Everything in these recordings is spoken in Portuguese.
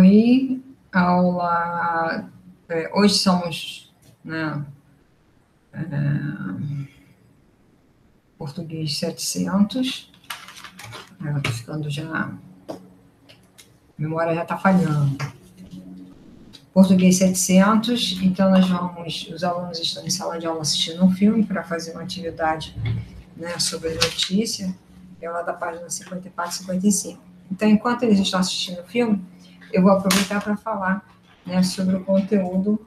Oi, aula. Hoje somos, né, português 700. Tô ficando já. A memória já está falhando. Português 700, então os alunos estão em sala de aula assistindo um filme para fazer uma atividade, né, sobre a notícia, é lá da página 54 e 55. Então, enquanto eles estão assistindo o filme, eu vou aproveitar para falar, né, sobre o conteúdo,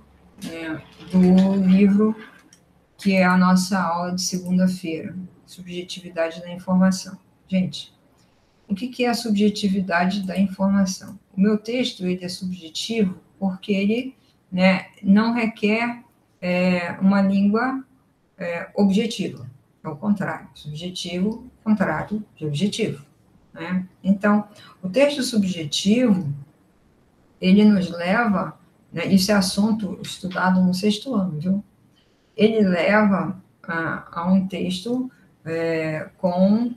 né, do livro, que é a nossa aula de segunda-feira, Subjetividade da Informação. Gente, o que é a subjetividade da informação? O meu texto ele é subjetivo porque ele, né, não requer uma língua objetiva. É o contrário. Subjetivo, contrário de objetivo. Né? Então, o texto subjetivo, ele nos leva, né, isso é assunto estudado no 6º ano, viu? Ele leva a um texto com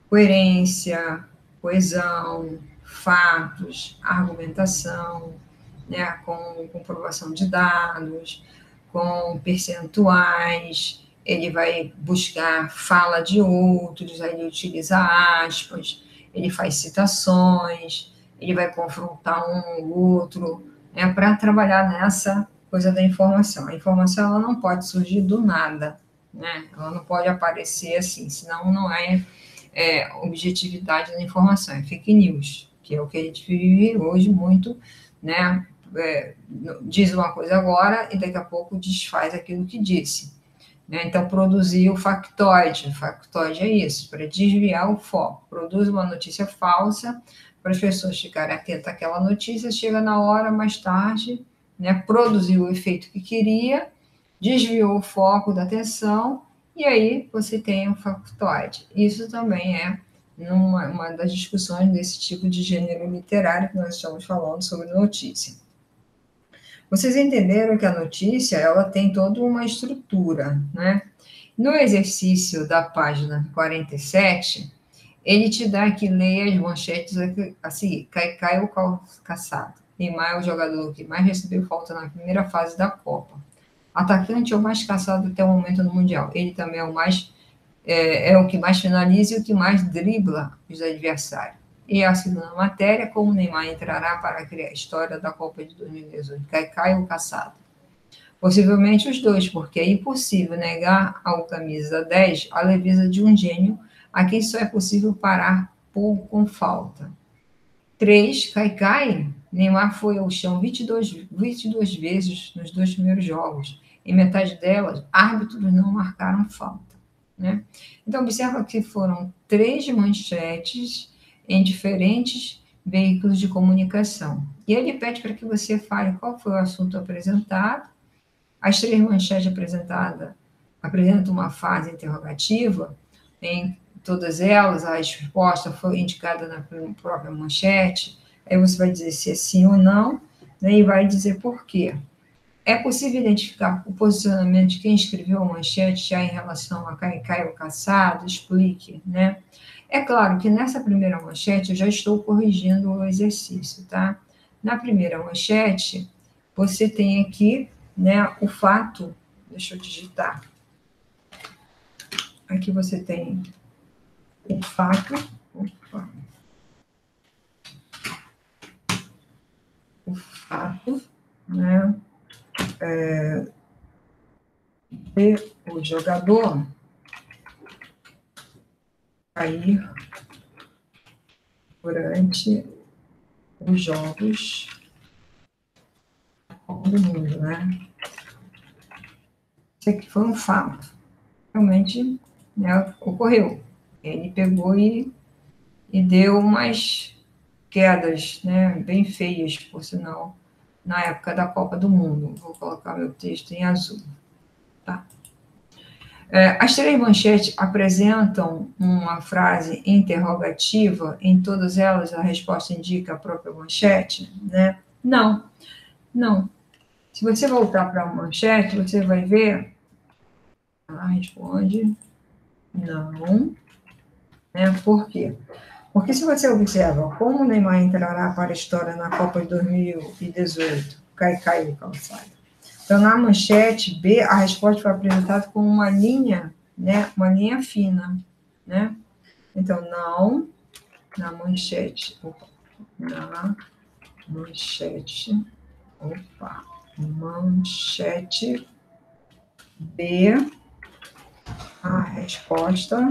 coerência, coesão, fatos, argumentação, né, com comprovação de dados, com percentuais, ele vai buscar fala de outros, aí ele utiliza aspas, ele faz citações, ele vai confrontar um ou outro, né, para trabalhar nessa coisa da informação. A informação ela não pode surgir do nada, né? Ela não pode aparecer assim, senão não é objetividade da informação, é fake news, que é o que a gente vive hoje muito, né? Diz uma coisa agora e daqui a pouco desfaz aquilo que disse. Né? Então, produzir o factoide é isso, para desviar o foco. Produz uma notícia falsa para as pessoas ficarem atentas àquela notícia, chega na hora, mais tarde, né? Produziu o efeito que queria, desviou o foco da atenção, e aí você tem um factoide. Isso também é uma das discussões desse tipo de gênero literário que nós estamos falando sobre notícia. Vocês entenderam que a notícia ela tem toda uma estrutura, né? No exercício da página 47, ele te dá que leia as manchetes a seguir. Caicai ou Caçado. Neymar é o jogador que mais recebeu falta na primeira fase da Copa. Atacante é o mais caçado até o momento no Mundial. Ele também é o que mais finaliza e o que mais dribla os adversários. E a segunda matéria, como o Neymar entrará para criar a história da Copa de 2018, Caicai ou Caçado? Possivelmente os dois, porque é impossível negar ao camisa 10 a leveza de um gênio a quem só é possível parar com falta. 3, Caicai. Neymar foi ao chão 22 vezes nos 2 primeiros jogos. Em metade delas, árbitros não marcaram falta. Né? Então, observa que foram 3 manchetes em diferentes veículos de comunicação. E ele pede para que você fale qual foi o assunto apresentado. As 3 manchetes apresentadas apresentam uma fase interrogativa. Em todas elas, a resposta foi indicada na própria manchete. Aí você vai dizer se é sim ou não, né, e vai dizer por quê. É possível identificar o posicionamento de quem escreveu a manchete já em relação a Caicai ou Caçado? Explique, né? É claro que nessa primeira manchete eu já estou corrigindo o exercício, tá? Na primeira manchete, você tem aqui, né, o fato, deixa eu digitar. Aqui você tem o fato, né, de o jogador cair durante os jogos do mundo, né? Isso aqui foi um fato, realmente, né, ocorreu. Ele pegou e deu umas quedas, né, bem feias, por sinal, na época da Copa do Mundo. Vou colocar meu texto em azul. Tá? As 3 manchetes apresentam uma frase interrogativa, em todas elas a resposta indica a própria manchete, né? Não. Se você voltar para a manchete, você vai ver, ela responde não, né? Por quê? Porque se você observa como o Neymar entrará para a história na Copa de 2018, cai o calçado. Então, na manchete B, a resposta foi apresentada com uma linha, né, uma linha fina, né? Então, não, na manchete, na manchete, manchete B, a resposta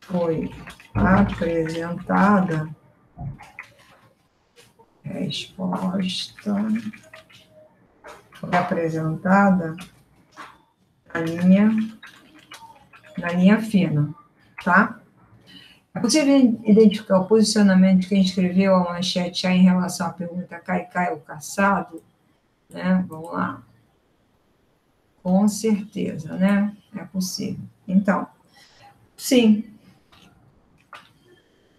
foi apresentada, na linha fina, tá? É possível identificar o posicionamento de quem escreveu a manchete A em relação à pergunta cai ou caçado? Né? Vamos lá. Com certeza, né? É possível. Então, sim.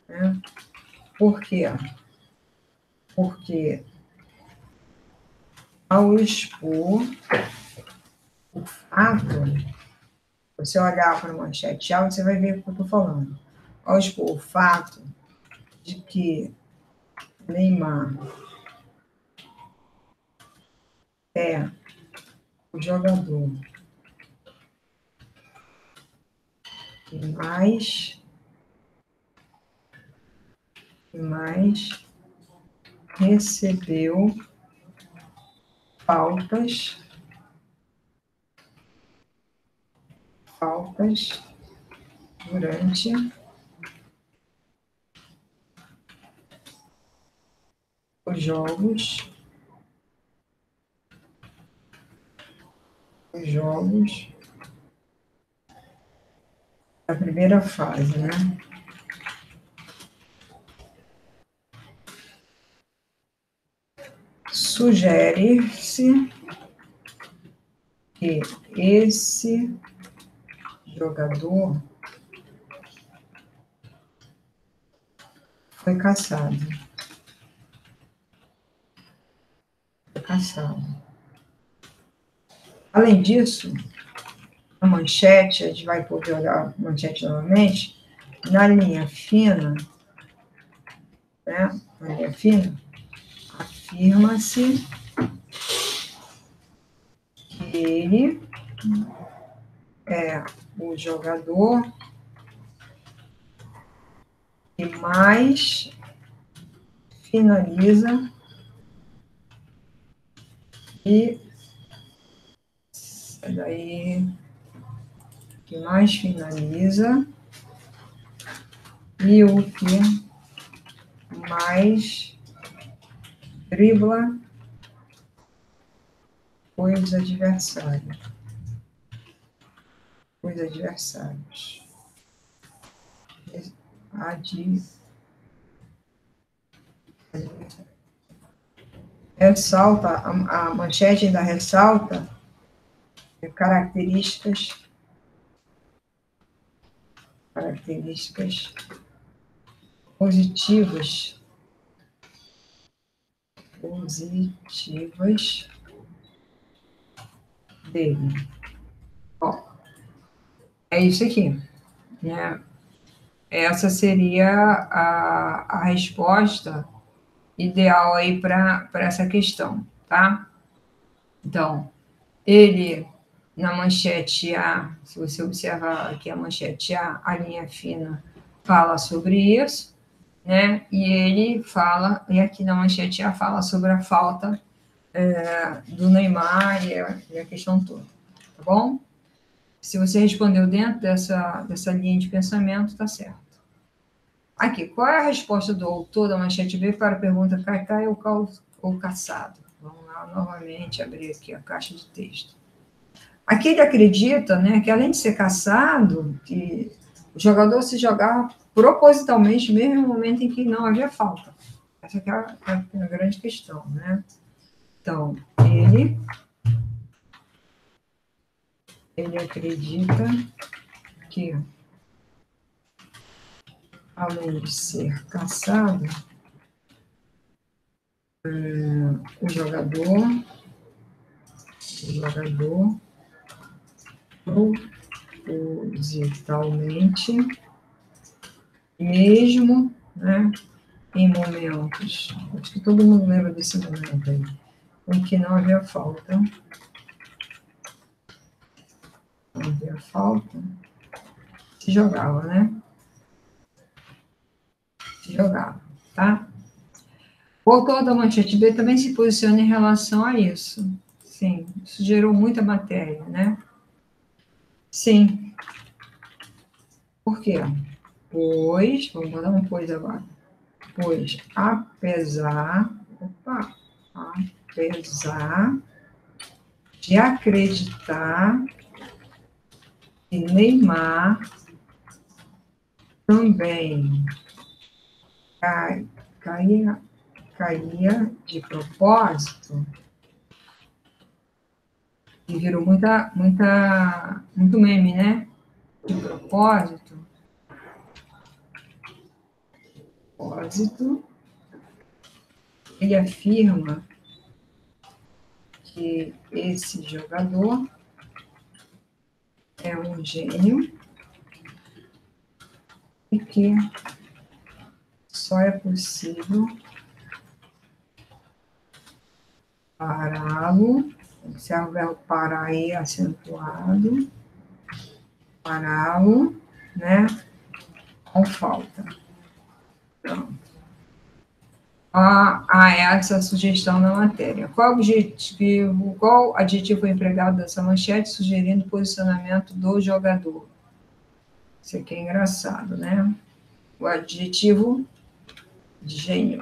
Né? Por quê? Porque ao expor o fato, você olhar para a manchete A, você vai ver o que eu estou falando. Ao expor o fato de que Neymar é o jogador que mais recebeu faltas durante os jogos da primeira fase, né? Sugere-se que esse jogador foi caçado. Além disso, a manchete, a gente vai poder olhar a manchete novamente, na linha fina, né? Na linha fina, afirma-se que ele é o jogador que mais finaliza e daí que mais finaliza e o que mais dribla os adversários. Ressalta, a manchete ainda ressalta características positivas dele. Ó, é isso aqui, né? Essa seria a resposta ideal aí para essa questão, tá? Então, ele, na manchete A, se você observar aqui a manchete A, a linha fina fala sobre isso, né? E ele fala, e aqui na manchete A fala sobre a falta do Neymar e a questão toda, tá bom? Se você respondeu dentro dessa linha de pensamento, tá certo. Aqui, qual é a resposta do autor da manchete B para a pergunta cai ou caçado? Vamos lá, novamente, abrir aqui a caixa de texto. Aqui ele acredita, né, que além de ser caçado, que o jogador se jogava propositalmente, mesmo no momento em que não havia falta. Essa aqui é a grande questão, né? Então, ele acredita que, além de ser caçado, o jogador propositalmente mesmo, né, em momentos, acho que todo mundo lembra desse momento aí, em que não havia falta. Não havia falta, se jogava, né? Se jogava, tá? O autor da manchete B também se posiciona em relação a isso. Sim, isso gerou muita matéria, né? Sim. Por quê? Pois, vamos botar um pois agora. Pois, apesar de acreditar que Neymar também caía de propósito, e virou muito meme, né? De propósito, ele afirma que esse jogador é um gênio e que só é possível pará-lo, observa o verbo parar aí acentuado, pará-lo, né, com falta. Pronto. Essa sugestão na matéria. Qual adjetivo foi empregado nessa manchete, sugerindo o posicionamento do jogador? Isso aqui é engraçado, né? O adjetivo gênio.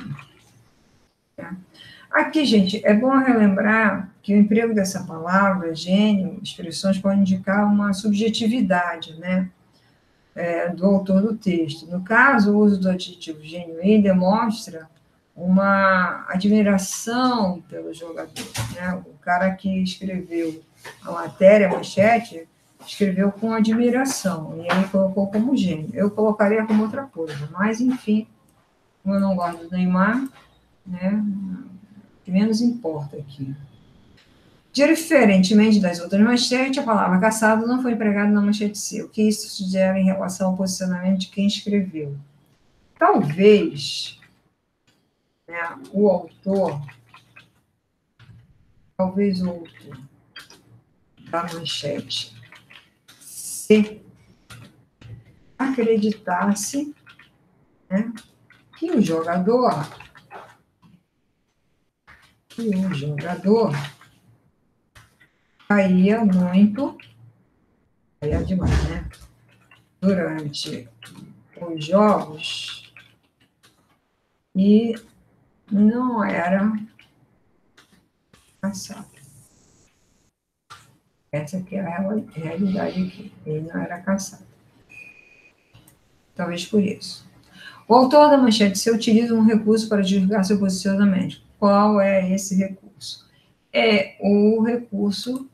Tá? Aqui, gente, é bom relembrar que o emprego dessa palavra, gênio, expressões, pode indicar uma subjetividade, né? Do autor do texto. No caso, o uso do adjetivo gênio aí demonstra uma admiração pelo jogador, né? O cara que escreveu a matéria, a manchete, escreveu com admiração, e aí colocou como gênio. Eu colocaria como outra coisa, mas, enfim, como eu não gosto do Neymar, né, o que menos importa aqui. Diferentemente das outras manchetes, a palavra caçado não foi empregada na manchete C. O que isso sugere em relação ao posicionamento de quem escreveu? Talvez, né, o autor da manchete C acreditasse, né, que o jogador caía demais, né, durante os jogos e não era caçado. Essa aqui é a realidade aqui. Ele não era caçado. Talvez por isso. O autor da manchete C utiliza um recurso para divulgar seu posicionamento. Qual é esse recurso? É o recurso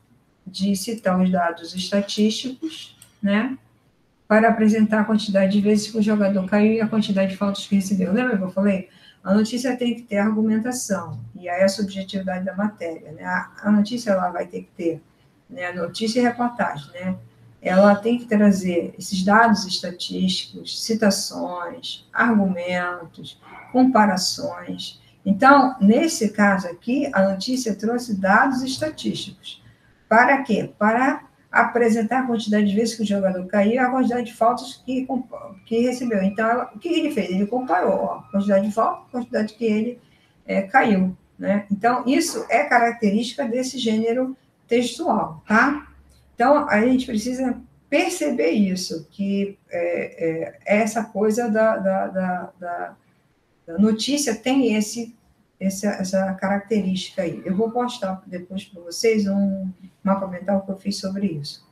de citar os dados estatísticos, né, para apresentar a quantidade de vezes que o jogador caiu e a quantidade de faltas que recebeu. Lembra que eu falei? A notícia tem que ter argumentação, e aí a subjetividade da matéria, né? A notícia ela vai ter que ter, né, notícia e reportagem, né? Ela tem que trazer esses dados estatísticos, citações, argumentos, comparações. Então, nesse caso aqui, a notícia trouxe dados estatísticos. Para quê? Para apresentar a quantidade de vezes que o jogador caiu e a quantidade de faltas que recebeu. Então, o que ele fez? Ele comparou a quantidade de faltas, a quantidade que ele caiu, né? Então, isso é característica desse gênero textual, tá? Então, a gente precisa perceber isso, que essa coisa da notícia tem essa característica aí. Eu vou postar depois para vocês um mapa mental que eu fiz sobre isso.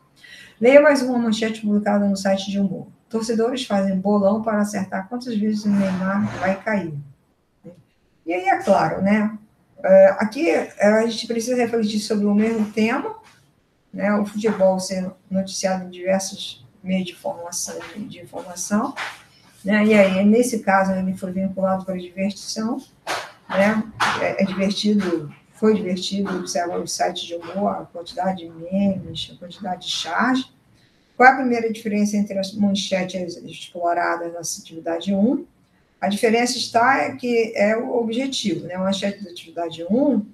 Leia mais uma manchete publicada no site de humor. Torcedores fazem bolão para acertar quantas vezes o Neymar vai cair. E aí, é claro, né? Aqui a gente precisa refletir sobre o mesmo tema, né? O futebol sendo noticiado em diversos meios de informação, né? E aí, nesse caso, ele foi vinculado para a divertição, né? Foi divertido observar o site de humor, a quantidade de memes, a quantidade de charge, Qual é a primeira diferença entre as manchetes exploradas na atividade 1? A diferença está que é o objetivo, né? A manchete da atividade 1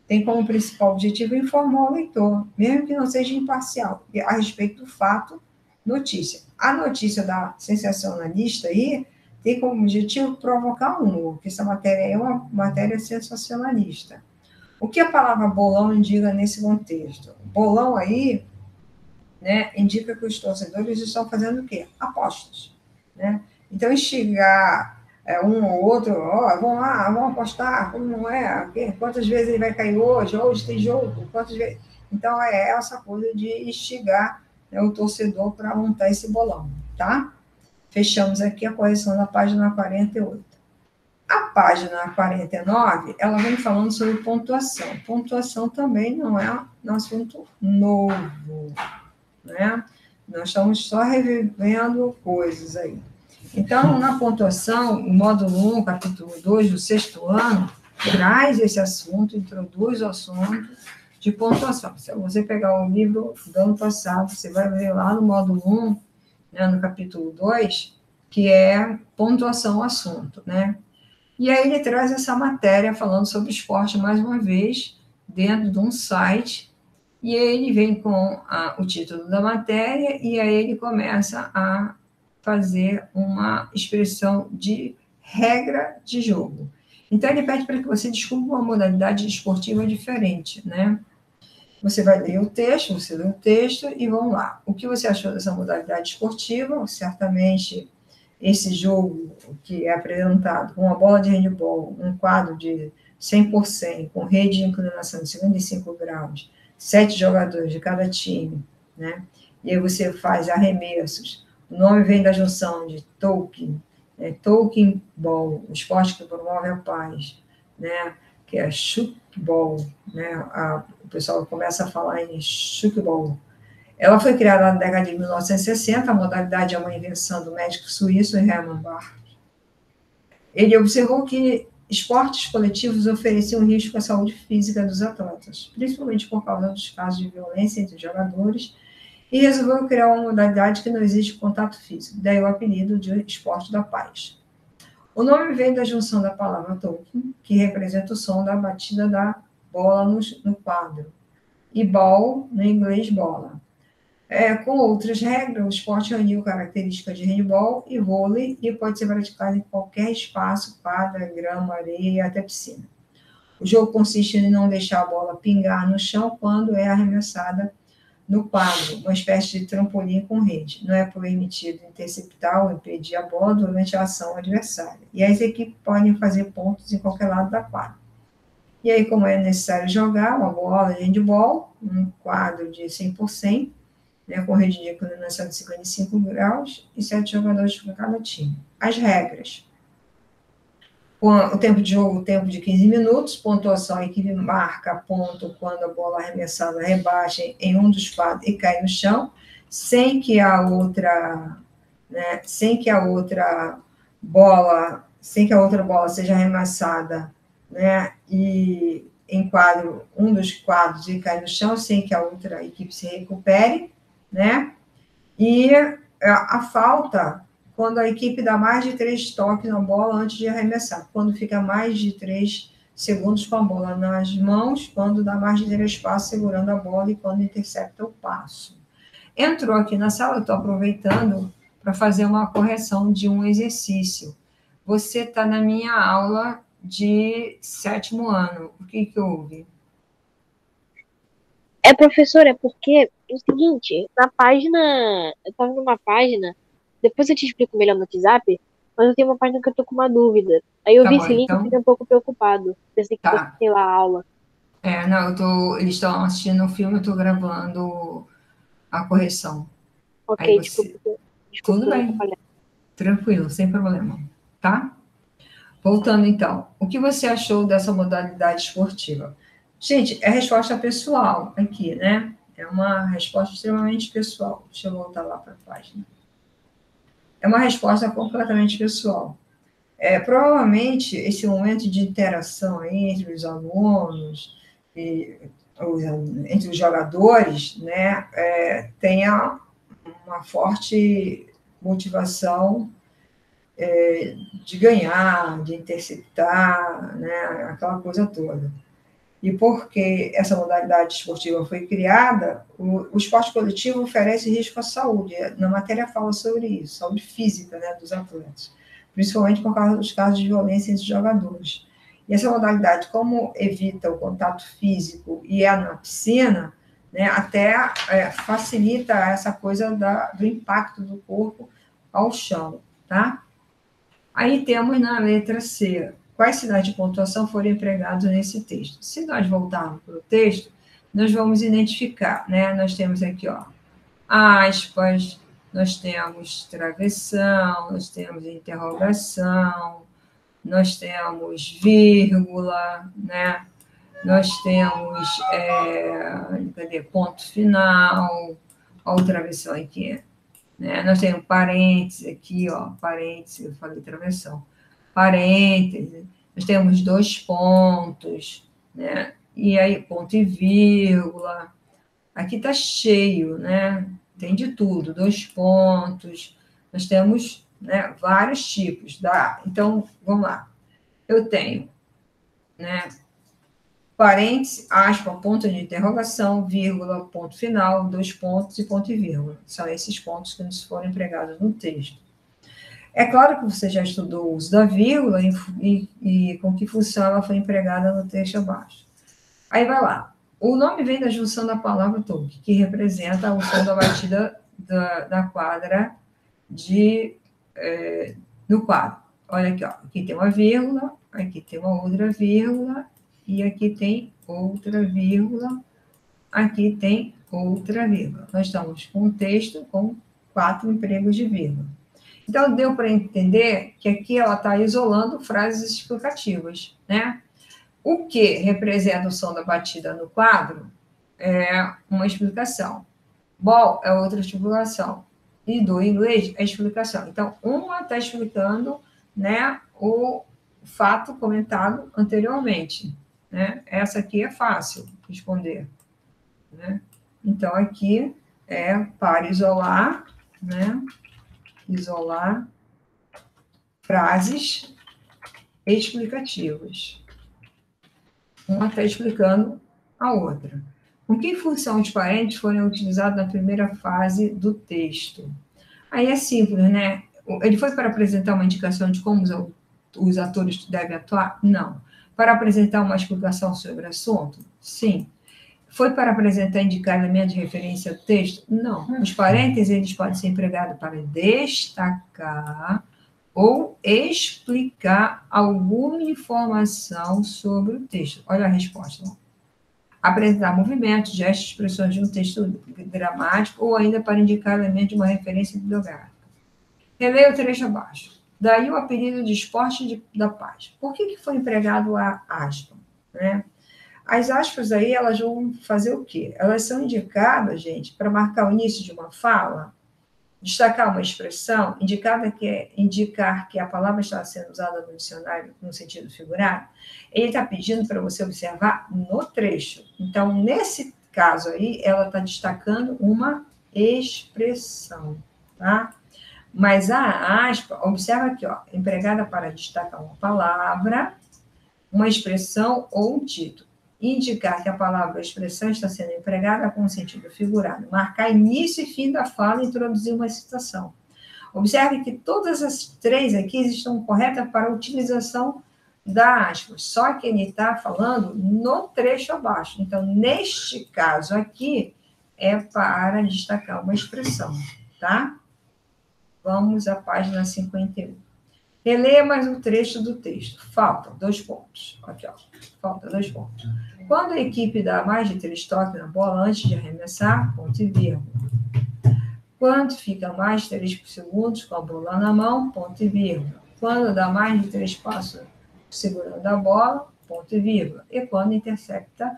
tem como principal objetivo informar o leitor, mesmo que não seja imparcial, a respeito do fato, notícia. A notícia da sensacionalista aí tem como objetivo provocar humor, porque essa matéria é uma matéria sensacionalista. O que a palavra bolão indica nesse contexto? Bolão aí, né, indica que os torcedores estão fazendo o quê? Apostas, né? Então, instigar um ou outro, vamos lá, vamos apostar, como não é, quantas vezes ele vai cair hoje tem jogo, quantas vezes... Então, é essa coisa de instigar, né, o torcedor para montar esse bolão, tá? Fechamos aqui a correção da página 48. A página 49, ela vem falando sobre pontuação. Pontuação também não é um assunto novo, né? Nós estamos só revivendo coisas aí. Então, na pontuação, o módulo 1, capítulo 2 do 6º ano, traz esse assunto, introduz o assunto de pontuação. Se você pegar o livro do ano passado, você vai ver lá no módulo 1, né, no capítulo 2, que é pontuação assunto, né? E aí ele traz essa matéria falando sobre esporte mais uma vez, dentro de um site, e aí ele vem com o título da matéria, e aí ele começa a fazer uma expressão de regra de jogo. Então, ele pede para que você descubra uma modalidade esportiva diferente, né? Você vai ler o texto, você lê o texto, e vamos lá. O que você achou dessa modalidade esportiva? Certamente, esse jogo que é apresentado com uma bola de handebol, um quadro de 100%, com rede de inclinação de 55 graus, 7 jogadores de cada time, né? E aí você faz arremessos. O nome vem da junção de Tolkien, né? Tolkien Ball, o esporte que promove a paz, né? Que é Shukball, né? O pessoal começa a falar em Shukball. Ela foi criada na década de 1960, a modalidade é uma invenção do médico suíço Hermann Bahr. Ele observou que esportes coletivos ofereciam risco à saúde física dos atletas, principalmente por causa dos casos de violência entre os jogadores, e resolveu criar uma modalidade que não existe contato físico, daí o apelido de esporte da paz. O nome vem da junção da palavra Tolkien, que representa o som da batida da bola no quadro, e ball, no inglês, bola. Com outras regras, o esporte reuniu características de handebol e vôlei e pode ser praticado em qualquer espaço, quadra, grama, areia e até piscina. O jogo consiste em não deixar a bola pingar no chão quando é arremessada no quadro, uma espécie de trampolim com rede. Não é permitido interceptar ou impedir a bola durante a ação adversária. E as equipes podem fazer pontos em qualquer lado da quadra. E aí, como é necessário jogar uma bola de handebol, um quadro de 100%, né, com rede de inclinação de 55 graus e 7 jogadores para cada time. As regras. O tempo de jogo, o tempo de 15 minutos, pontuação, a equipe marca ponto quando a bola arremessada rebaixa em um dos quadros e cai no chão, sem que a outra bola seja arremessada, né, e enquadro um dos quadros e cai no chão, sem que a outra equipe se recupere, né? E a falta, quando a equipe dá mais de 3 toques na bola antes de arremessar, quando fica mais de 3 segundos com a bola nas mãos, quando dá mais de 3 passos segurando a bola e quando intercepta o passo. Entrou aqui na sala, eu estou aproveitando para fazer uma correção de um exercício. Você está na minha aula de 7º ano. O que houve? Professora, porque é o seguinte, na página, eu tava numa página, depois eu te explico melhor no WhatsApp, mas eu tenho uma página que eu tô com uma dúvida. Aí eu vi esse link e fiquei um pouco preocupado. Pensei que fosse, sei lá, a aula. Não, eles estão assistindo o filme, eu estou gravando a correção. Ok, desculpa. Tudo bem, tranquilo, sem problema, tá? Voltando então, o que você achou dessa modalidade esportiva? Gente, é resposta pessoal aqui, né? É uma resposta extremamente pessoal. Deixa eu voltar lá para a página. É uma resposta completamente pessoal. Provavelmente, esse momento de interação aí entre os alunos e entre os jogadores, né, tenha uma forte motivação de ganhar, de interceptar, né, aquela coisa toda. E porque essa modalidade esportiva foi criada, o esporte coletivo oferece risco à saúde. Na matéria fala sobre isso, saúde física, né, dos atletas, principalmente por causa dos casos de violência entre jogadores. E essa modalidade, como evita o contato físico e é na piscina, né, até facilita essa coisa do impacto do corpo ao chão, tá? Aí temos na letra C, quais sinais de pontuação foram empregados nesse texto. Se nós voltarmos para o texto, nós vamos identificar, né? Nós temos aqui, ó, aspas, nós temos travessão, nós temos interrogação, nós temos vírgula, né? Nós temos, cadê? Ponto final, ó, o travessão aqui, né? Nós temos parênteses aqui, ó, parênteses, eu falei travessão, parênteses, nós temos 2 pontos, né? E aí, ponto e vírgula, aqui está cheio, né? Tem de tudo, 2 pontos, nós temos, né, vários tipos, então, vamos lá, eu tenho, né, parênteses, aspa, ponto de interrogação, vírgula, ponto final, 2 pontos e ponto e vírgula. São esses pontos que nos foram empregados no texto. É claro que você já estudou o uso da vírgula e com que função ela foi empregada no texto abaixo. Aí vai lá. O nome vem da junção da palavra toque, que representa o som da batida da quadra no quadro. Olha aqui, ó. Aqui tem uma vírgula, aqui tem uma outra vírgula, e aqui tem outra vírgula, aqui tem outra vírgula. Nós estamos com um texto com 4 empregos de vírgula. Então, deu para entender que aqui ela está isolando frases explicativas, né? O que representa o som da batida no quadro é uma explicação. Ball é outra explicação. E do inglês é explicação. Então, uma está explicando, né, o fato comentado anteriormente. Né? Essa aqui é fácil responder. Né? Então, aqui é para isolar, né? Isolar frases explicativas. Uma está explicando a outra. Com que função os parênteses foram utilizados na primeira fase do texto? Aí é simples, né? Ele foi para apresentar uma indicação de como os atores devem atuar? Não. Para apresentar uma explicação sobre o assunto? Sim. Foi para apresentar e indicar elementos de referência ao texto? Não. Os parênteses eles podem ser empregados para destacar ou explicar alguma informação sobre o texto. Olha a resposta. Apresentar movimentos, gestos, expressões de um texto dramático ou ainda para indicar elementos de uma referência bibliográfica. Releia o trecho abaixo. Daí o apelido de esporte da paz. Por que foi empregado a aspa? Né? As aspas aí, elas vão fazer o quê? Elas são indicadas, gente, para marcar o início de uma fala, destacar uma expressão, indicar que a palavra está sendo usada no dicionário no sentido figurado. Ele está pedindo para você observar no trecho. Então, nesse caso aí, ela está destacando uma expressão, tá? Mas a aspa, observa aqui, ó, empregada para destacar uma palavra, uma expressão ou um título. Indicar que a palavra ou a expressão está sendo empregada com sentido figurado. Marcar início e fim da fala e introduzir uma citação. Observe que todas as 3 aqui estão corretas para a utilização da aspa, só que ele está falando no trecho abaixo. Então, neste caso aqui, é para destacar uma expressão, tá? Vamos à página 51. Releia mais um trecho do texto. Faltam 2 pontos. Aqui, ó. Falta 2 pontos. Quando a equipe dá mais de 3 toques na bola antes de arremessar, ponto e vírgula. Quando fica mais de 3 segundos com a bola na mão, ponto e vírgula. Quando dá mais de 3 passos segurando a bola, ponto e vírgula. E quando intercepta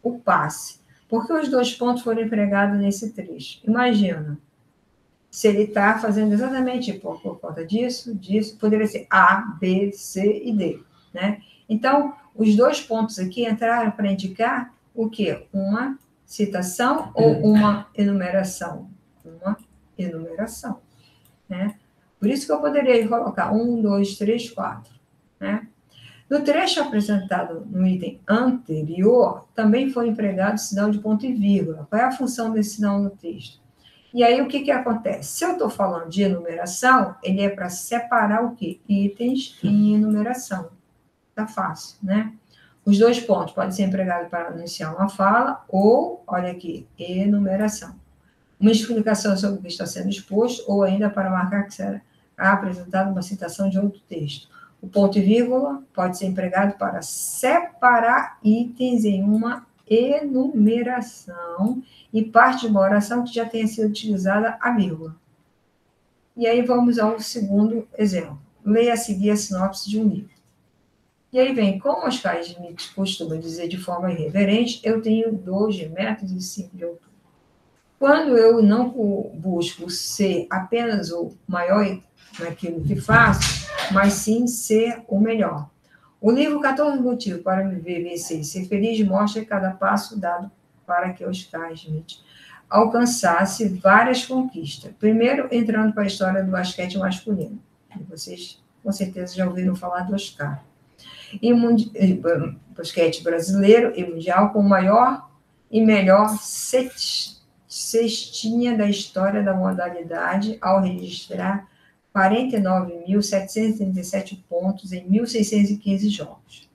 o passe. Por que os 2 pontos foram empregados nesse trecho? Imagina. Se ele está fazendo exatamente por conta disso, poderia ser A, B, C e D, né? Então, os 2 pontos aqui entraram para indicar o quê? Uma citação ou uma enumeração? Uma enumeração, né? Por isso que eu poderia colocar 1, 2, 3, 4, né? No trecho apresentado no item anterior, também foi empregado o sinal de ponto e vírgula. Qual é a função desse sinal no texto? E aí, o que acontece? Se eu estou falando de enumeração, ele é para separar o quê? Itens em enumeração. Tá fácil, né? Os 2 pontos podem ser empregados para anunciar uma fala ou, olha aqui, enumeração. Uma explicação sobre o que está sendo exposto ou ainda para marcar que será apresentada uma citação de outro texto. O ponto e vírgula pode ser empregado para separar itens em uma enumeração e parte de uma oração que já tenha sido utilizada a vírgula. E aí vamos ao segundo exemplo. Leia a seguir a sinopse de um livro. E aí vem, como Oscar Schmidt costuma dizer de forma irreverente, eu tenho 2 metros e 5 de altura. Quando eu não busco ser apenas o maior naquilo que faço, mas sim ser o melhor. O livro 14 Motivos para Viver, Vencer e Ser Feliz mostra cada passo dado para que Oscar Schmidt alcançasse várias conquistas. Primeiro, entrando para a história do basquete masculino. Vocês, com certeza, já ouviram falar do Oscar. E basquete brasileiro e mundial com o maior e melhor cestinha da história da modalidade, ao registrar 49.737 pontos em 1.615 jogos.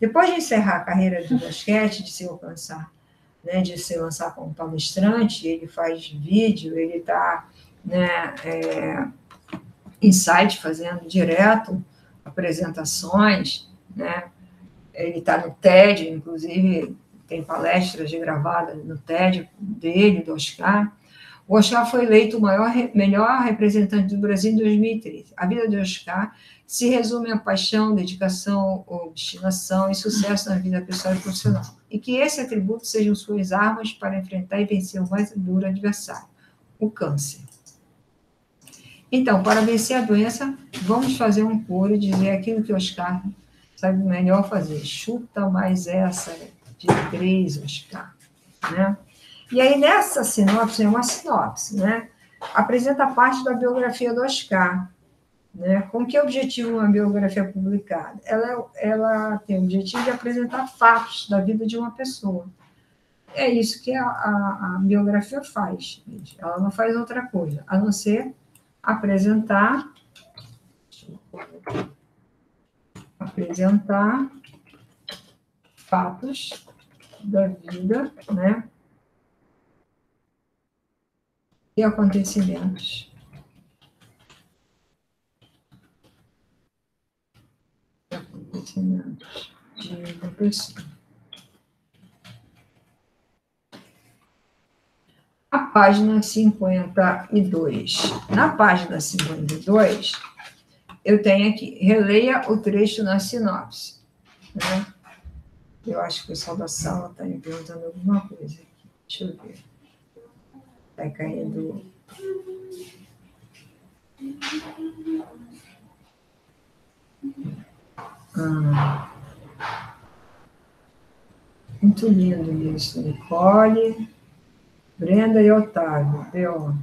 Depois de encerrar a carreira do basquete, de se alcançar, né, de se lançar como palestrante, ele faz vídeo, ele está, né, em site fazendo direto apresentações, né? Ele está no TED, inclusive tem palestras gravadas no TED dele, do Oscar. O Oscar foi eleito o melhor representante do Brasil em 2013. A vida do Oscar se resume a paixão, dedicação, obstinação e sucesso na vida pessoal e profissional. E que esse atributo sejam suas armas para enfrentar e vencer o mais duro adversário, o câncer. Então, para vencer a doença, vamos fazer um coro e dizer aquilo que o Oscar sabe melhor fazer. Chuta mais essa de 3, Oscar, né? E aí, nessa sinopse, é uma sinopse, né? Apresenta parte da biografia do Oscar, né? Com que objetivo uma biografia publicada? Ela tem o objetivo de apresentar fatos da vida de uma pessoa. É isso que a biografia faz, gente. Ela não faz outra coisa, a não ser apresentar fatos da vida, né? E acontecimentos. De uma pessoa. A página 52. Na página 52, eu tenho aqui, releia o trecho na sinopse, né? Eu acho que o pessoal da sala está me perguntando alguma coisa aqui. Deixa eu ver. Está caindo. Muito lindo isso. Nicole, Brenda e Otávio. B.O.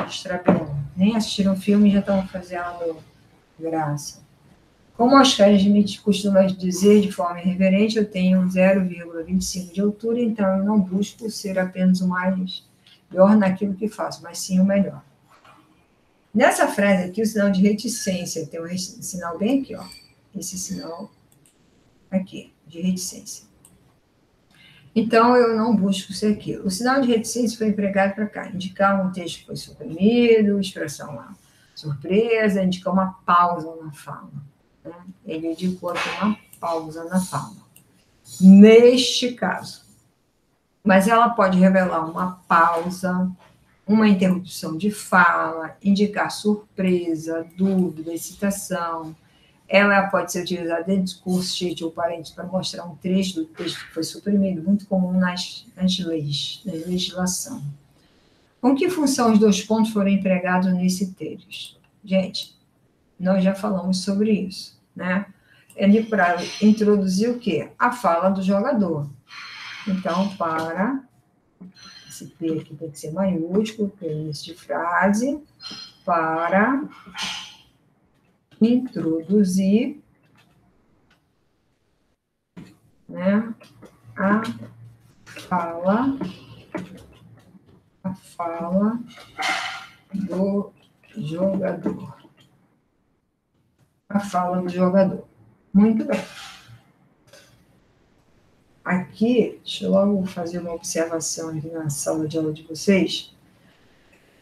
Extra B.O. Nem assistiram o filme e já estão fazendo graça. Como Oscar Schmidt costuma dizer de forma irreverente, eu tenho 0,25 de altura, então eu não busco ser apenas o melhor naquilo que faço, mas sim o melhor. Nessa frase aqui, o sinal de reticência, tem um sinal bem aqui, ó. Esse sinal aqui, de reticência. Então, eu não busco ser aquilo. O sinal de reticência foi empregado para cá, indicar um texto que foi suprimido, expressão lá, surpresa, indicar uma pausa na fala. Né? Ele indicou aqui uma pausa na fala. Neste caso. Mas ela pode revelar uma pausa, uma interrupção de fala, indicar surpresa, dúvida, excitação. Ela pode ser utilizada dentro de discurso, sheet ou parênteses para mostrar um trecho do texto que foi suprimido, muito comum nas leis, na legislação. Com que função os 2 pontos foram empregados nesse texto? Gente, nós já falamos sobre isso, né? Ele para introduzir o quê? A fala do jogador. Então, para esse P aqui tem que ser maiúsculo, que é início de frase, para introduzir, né, a fala do jogador. A fala do jogador. Muito bem. Aqui, deixa eu logo fazer uma observação aqui na sala de aula de vocês.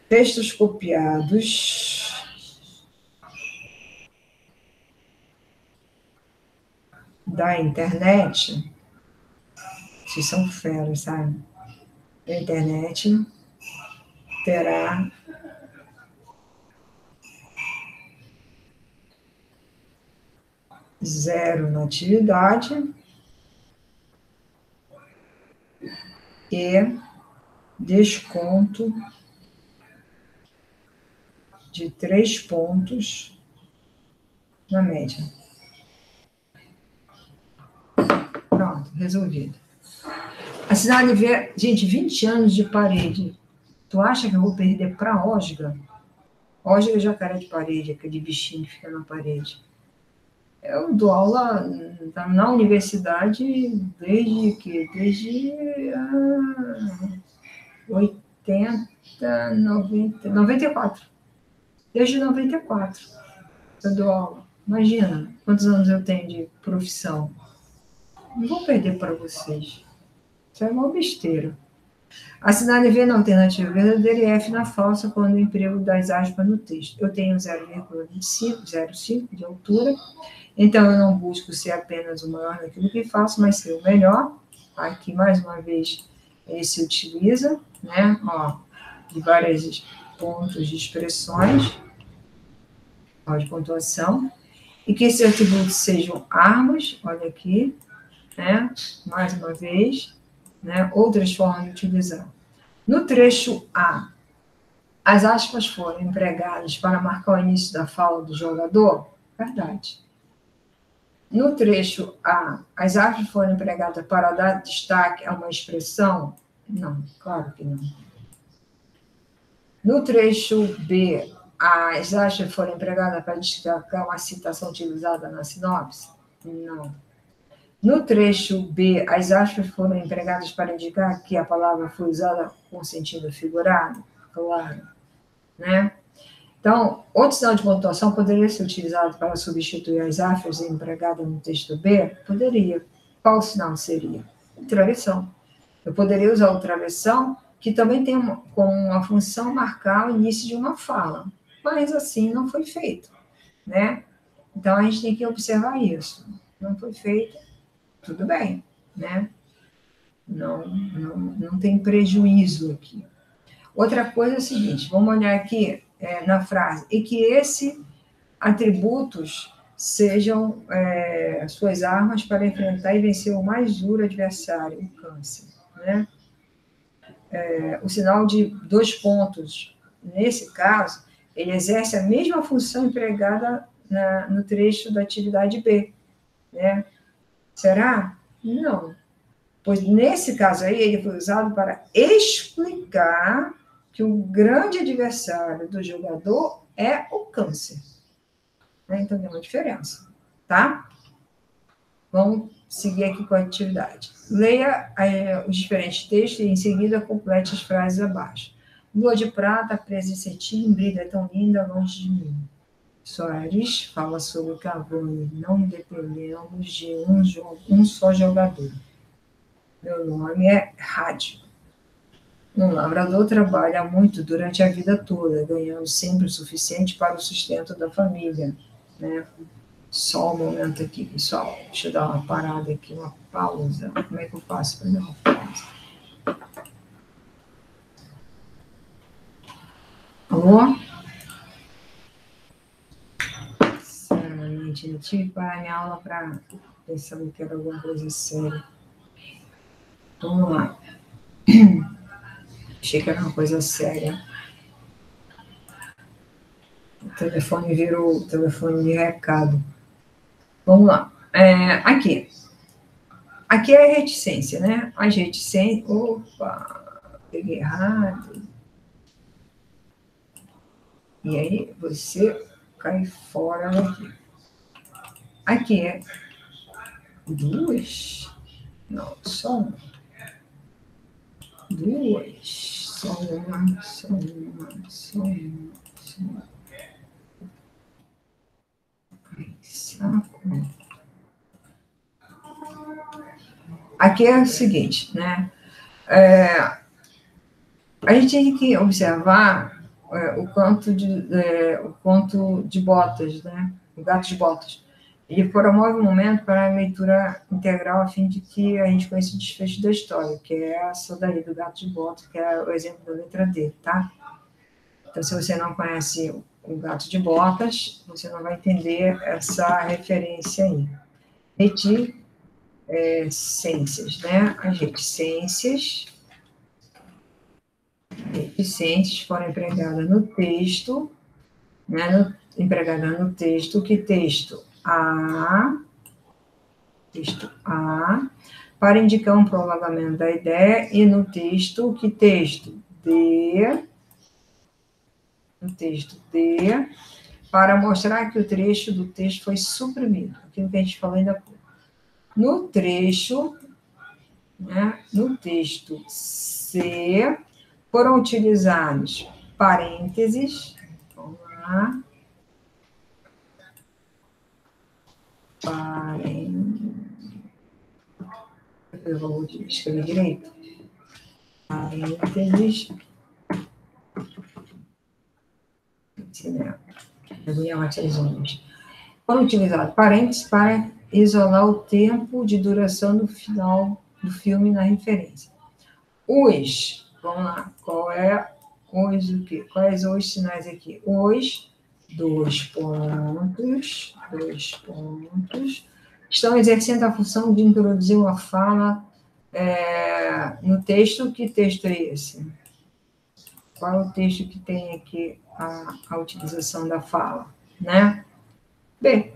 Textos copiados da internet, vocês são feras, sabe? Da internet terá zero na atividade e desconto de 3 pontos na média. Pronto, resolvido. A cidade vê, gente, 20 anos de parede. Tu acha que eu vou perder para Osga? Osga é jacaré de parede, aquele bichinho que fica na parede. Eu dou aula na universidade desde 80, 90, 94. Desde 94 eu dou aula. Imagina quantos anos eu tenho de profissão. Não vou perder para vocês. Isso é uma besteira. A cidade V na alternativa verdadeira e F na falsa quando o emprego das aspas no texto. Eu tenho 0,25, 0,5 de altura, então eu não busco ser apenas o maior naquilo que faço, mas ser o melhor. Aqui, mais uma vez, ele se utiliza, né? Ó, de vários pontos de expressões, ó, de pontuação, e que esses atributos sejam armas, olha aqui, né? Mais uma vez, né? Outras formas de utilizar. No trecho A, as aspas foram empregadas para marcar o início da fala do jogador? Verdade. No trecho A, as aspas foram empregadas para dar destaque a uma expressão? Não, claro que não. No trecho B, as aspas foram empregadas para destacar uma citação utilizada na sinopse? Não. No trecho B, as aspas foram empregadas para indicar que a palavra foi usada com sentido figurado? Claro. Né? Então, outro sinal de pontuação poderia ser utilizado para substituir as aspas empregadas no texto B? Poderia. Qual sinal seria? Travessão. Eu poderia usar o travessão, que também tem como uma função marcar o início de uma fala, mas assim não foi feito, né? Então, a gente tem que observar isso. Não foi feito, tudo bem, né? Não tem prejuízo aqui. Outra coisa é o seguinte, vamos olhar aqui na frase, e que esses atributos sejam suas armas para enfrentar e vencer o mais duro adversário, o câncer, né? O sinal de 2 pontos, nesse caso, ele exerce a mesma função empregada no trecho da atividade B, né? Será? Não. Pois, nesse caso aí, ele foi usado para explicar que o grande adversário do jogador é o câncer. Então, tem uma diferença, tá? Vamos seguir aqui com a atividade. Leia os diferentes textos e, em seguida, complete as frases abaixo. Lua de prata, presa em cetim, brilha tão linda longe de mim. Soares fala sobre Cavani. Não dependemos de um só jogador. Meu nome é Rádio. Um lavrador trabalha muito durante a vida toda, ganhando sempre o suficiente para o sustento da família, né? Só um momento aqui, pessoal. Deixa eu dar uma parada aqui, uma pausa. Como é que eu faço para dar uma pausa? Alô? Sinceramente, eu tive que parar minha aula para pensar que era alguma coisa séria. Vamos lá. Achei que era uma coisa séria. O telefone virou telefone de recado. Vamos lá. Aqui é a reticência, né? As reticências. Opa! peguei errado. E aí você cai fora daqui. Aqui é 2. Não, só uma. 2. Só uma, só uma, só uma, só uma. Ai, saco. Aqui é o seguinte, né? A gente tem que observar o conto de Botas, né? O Gato de Botas. Ele promove um momento para a leitura integral a fim de que a gente conheça o desfecho da história, que é essa daí do Gato de Botas, que é o exemplo da letra D, tá? Então, se você não conhece o Gato de Botas, você não vai entender essa referência aí. Reticências, né? As reticências foram empregadas no texto, né? Empregada no texto, que texto A, para indicar um prolongamento da ideia, e no texto, que texto D, no texto D, para mostrar que o trecho do texto foi suprimido, aquilo que a gente falou ainda há pouco. No trecho, né, no texto C, foram utilizados parênteses, vamos lá, eu vou escrever direito, parênteses, foram utilizados parênteses para isolar o tempo de duração do final do filme na referência. Vamos lá, quais os sinais aqui? Dois pontos, estão exercendo a função de introduzir uma fala no texto. Que texto é esse? Qual é o texto que tem aqui a utilização da fala, né? Bem,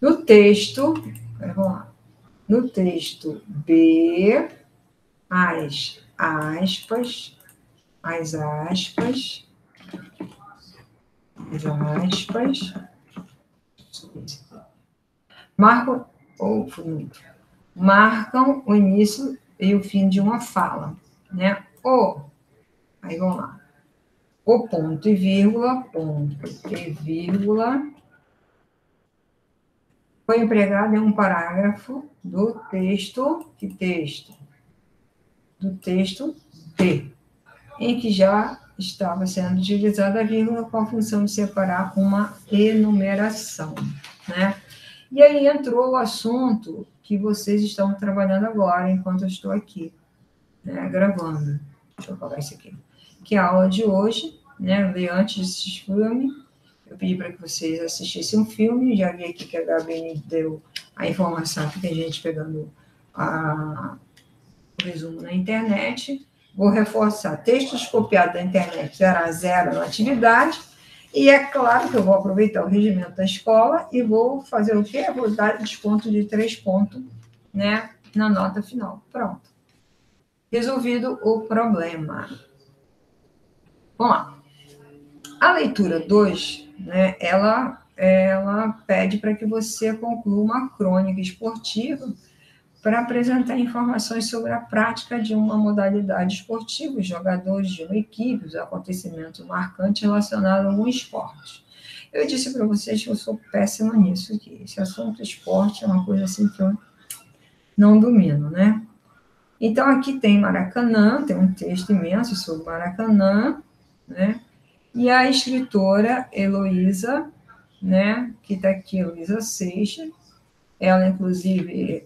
no texto, vamos lá, no texto B, as aspas, marcam o início e o fim de uma fala, né? Aí vamos lá. O ponto e vírgula, foi empregado em um parágrafo do texto, do texto D, em que já estava sendo utilizada a vírgula com a função de separar uma enumeração, né? E aí entrou o assunto que vocês estão trabalhando agora, enquanto eu estou aqui, né, gravando. Deixa eu colocar isso aqui. Que é a aula de hoje, né? Eu vi antes de assistir filme, eu pedi para que vocês assistissem um filme, já vi aqui que a Gabi deu a informação que tem gente pegando o resumo na internet. Vou reforçar, textos copiados da internet será 0 na atividade, e é claro que eu vou aproveitar o regimento da escola e vou fazer o quê? Vou dar desconto de 3 pontos, né, na nota final. Pronto. Resolvido o problema. Vamos lá. A leitura 2, né, ela pede para que você conclua uma crônica esportiva para apresentar informações sobre a prática de uma modalidade esportiva, os jogadores de uma equipe, os acontecimentos marcantes relacionados a algum esporte. Eu disse para vocês que eu sou péssima nisso aqui. Esse assunto esporte é uma coisa assim que eu não domino, né? Então, aqui tem Maracanã, tem um texto imenso sobre Maracanã, né? E a escritora Heloísa, né, que está aqui, Heloísa Seixas, ela, inclusive,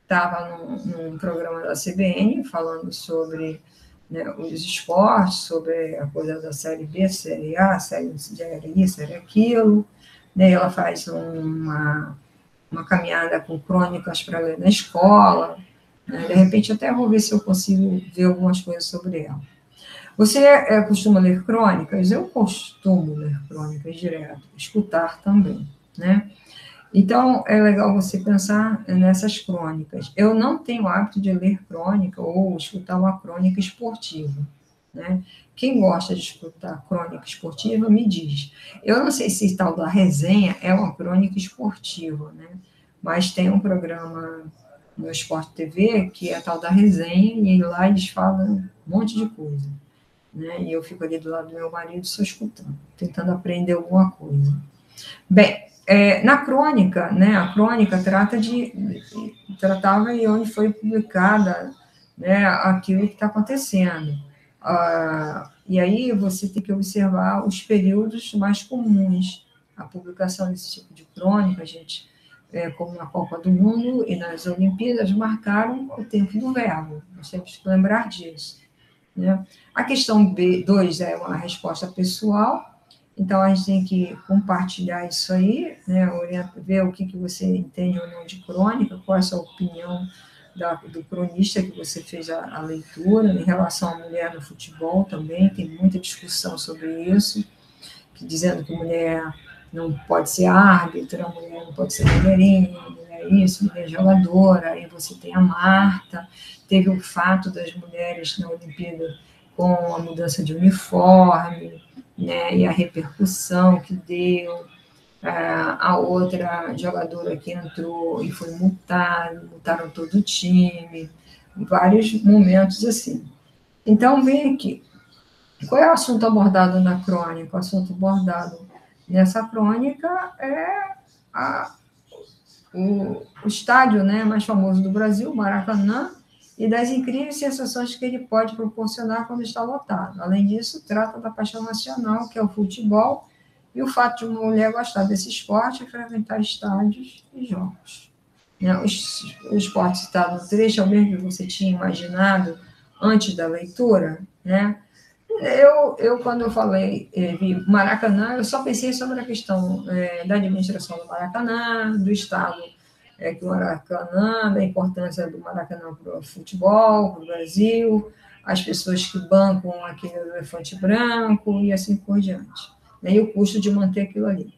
estava num programa da CBN falando sobre, né, os esportes, sobre a coisa da Série B, Série A, Série isso, Série aquilo, né, ela faz uma caminhada com crônicas para ler na escola, né, de repente até vou ver se eu consigo ver algumas coisas sobre ela. Você costuma ler crônicas? Eu costumo ler crônicas direto, escutar também, né? Então, é legal você pensar nessas crônicas. Eu não tenho o hábito de ler crônica ou escutar uma crônica esportiva, né? Quem gosta de escutar crônica esportiva, me diz. Eu não sei se tal da resenha é uma crônica esportiva, né? Mas tem um programa no Sport TV que é a tal da resenha, e lá eles falam um monte de coisa, né? E eu fico ali do lado do meu marido só escutando, tentando aprender alguma coisa. Bem, na crônica, né, a crônica tratava e onde foi publicada, né, aquilo que está acontecendo. E aí você tem que observar os períodos mais comuns. A publicação desse tipo de crônica, gente, como na Copa do Mundo e nas Olimpíadas, marcaram o tempo do verbo. Nós temos que lembrar disso, né? A questão B2 é uma resposta pessoal, então a gente tem que compartilhar isso aí, né? Ver o que você entende ou não de crônica, qual é a sua opinião do cronista que você fez a leitura, em relação à mulher no futebol também, tem muita discussão sobre isso, dizendo que mulher não pode ser árbitra, mulher não pode ser mulherinha, mulher isso, mulher jogadora, aí você tem a Marta, teve o fato das mulheres na Olimpíada com a mudança de uniforme, né, e a repercussão que deu, a outra jogadora que entrou e foi multada, multaram todo o time, vários momentos assim. Então, vem aqui, qual é o assunto abordado na crônica? O assunto abordado nessa crônica é o estádio, né, mais famoso do Brasil, Maracanã, e das incríveis sensações que ele pode proporcionar quando está lotado. Além disso, trata da paixão nacional, que é o futebol, e o fato de uma mulher gostar desse esporte e frequentar estádios e jogos. O esporte citado no trecho é o mesmo que você tinha imaginado antes da leitura, né? Quando eu falei vi Maracanã, eu só pensei sobre a questão da administração do Maracanã, do Estado que o Maracanã, da importância do Maracanã para o futebol, para o Brasil, as pessoas que bancam aquele elefante branco e assim por diante. E o custo de manter aquilo ali.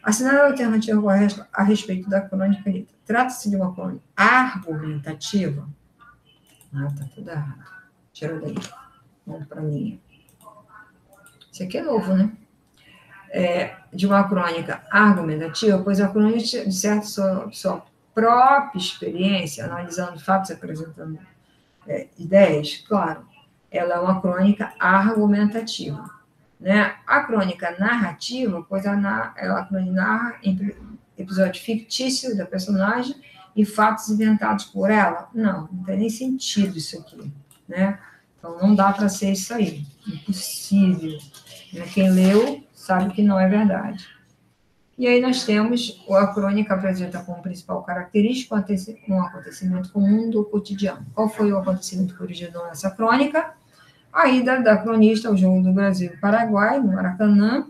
Assinale a alternativa a respeito da crônica lida. Trata-se de uma crônica argumentativa? Está tudo errado. Tira daí. Vamos para a linha. Isso aqui é novo, né? De uma crônica argumentativa, pois a crônica disserta sua própria experiência, analisando fatos, apresentando ideias, claro, ela é uma crônica argumentativa. Né? A crônica narrativa, pois ela narra episódio fictício da personagem e fatos inventados por ela. Não tem nem sentido isso aqui. Né? Então, não dá para ser isso aí. Impossível. Quem leu sabe que não é verdade. E aí nós temos a crônica apresenta como principal característica um acontecimento comum do cotidiano. Qual foi o acontecimento que originou essa crônica? A ida da cronista ao jogo do Brasil e Paraguai, no Maracanã,